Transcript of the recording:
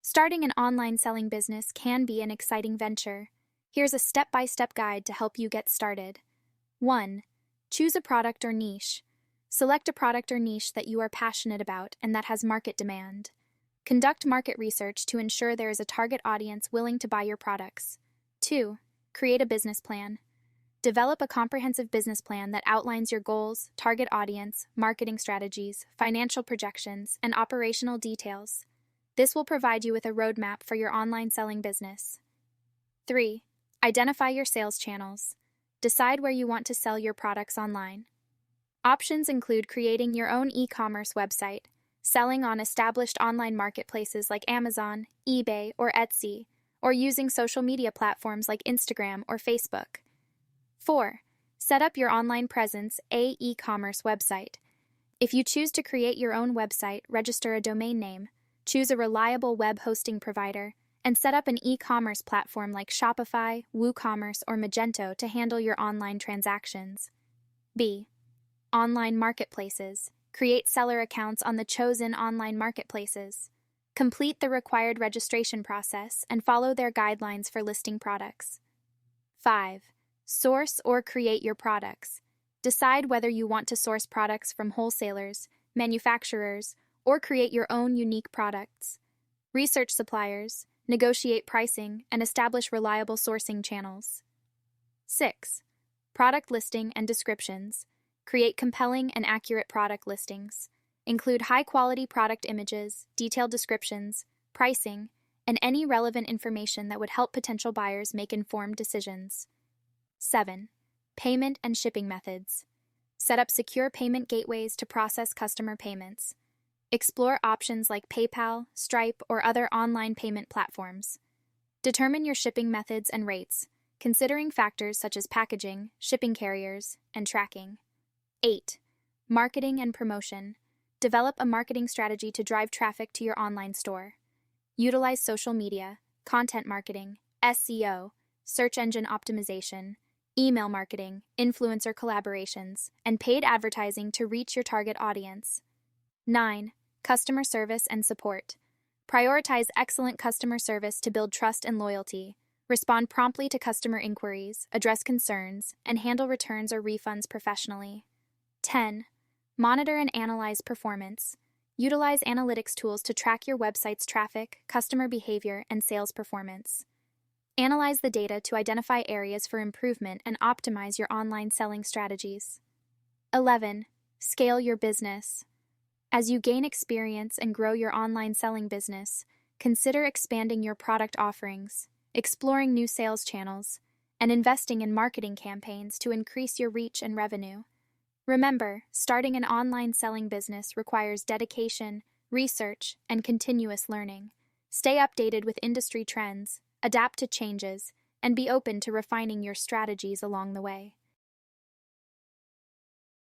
Starting an online selling business can be an exciting venture. Here's a step-by-step guide to help you get started. 1. Choose a product or niche. Select a product or niche that you are passionate about and that has market demand. Conduct market research to ensure there is a target audience willing to buy your products. 2. Create a business plan. Develop a comprehensive business plan that outlines your goals, target audience, marketing strategies, financial projections, and operational details. This will provide you with a roadmap for your online selling business. 3. Identify your sales channels. Decide where you want to sell your products online. Options include creating your own e-commerce website, selling on established online marketplaces like Amazon, eBay, or Etsy, or using social media platforms like Instagram or Facebook. 4. Set up your online presence, a e-commerce website. If you choose to create your own website, register a domain name, choose a reliable web hosting provider, and set up an e-commerce platform like Shopify, WooCommerce, or Magento to handle your online transactions. B. Online marketplaces. Create seller accounts on the chosen online marketplaces. Complete the required registration process and follow their guidelines for listing products. 5. Source or create your products. Decide whether you want to source products from wholesalers, manufacturers, or create your own unique products. Research suppliers, negotiate pricing, and establish reliable sourcing channels. 6. Product listing and descriptions. Create compelling and accurate product listings. Include high-quality product images, detailed descriptions, pricing, and any relevant information that would help potential buyers make informed decisions. 7. Payment and shipping methods. Set up secure payment gateways to process customer payments. Explore options like PayPal, Stripe, or other online payment platforms. Determine your shipping methods and rates, considering factors such as packaging, shipping carriers, and tracking. 8. Marketing and promotion. Develop a marketing strategy to drive traffic to your online store. Utilize social media, content marketing, SEO, search engine optimization, email marketing, influencer collaborations, and paid advertising to reach your target audience. 9. Customer service and support. Prioritize excellent customer service to build trust and loyalty. Respond promptly to customer inquiries, address concerns, and handle returns or refunds professionally. 10. Monitor and analyze performance. Utilize analytics tools to track your website's traffic, customer behavior, and sales performance. Analyze the data to identify areas for improvement and optimize your online selling strategies. 11. Scale your business. As you gain experience and grow your online selling business, consider expanding your product offerings, exploring new sales channels, and investing in marketing campaigns to increase your reach and revenue. Remember, starting an online selling business requires dedication, research, and continuous learning. Stay updated with industry trends, adapt to changes, and be open to refining your strategies along the way.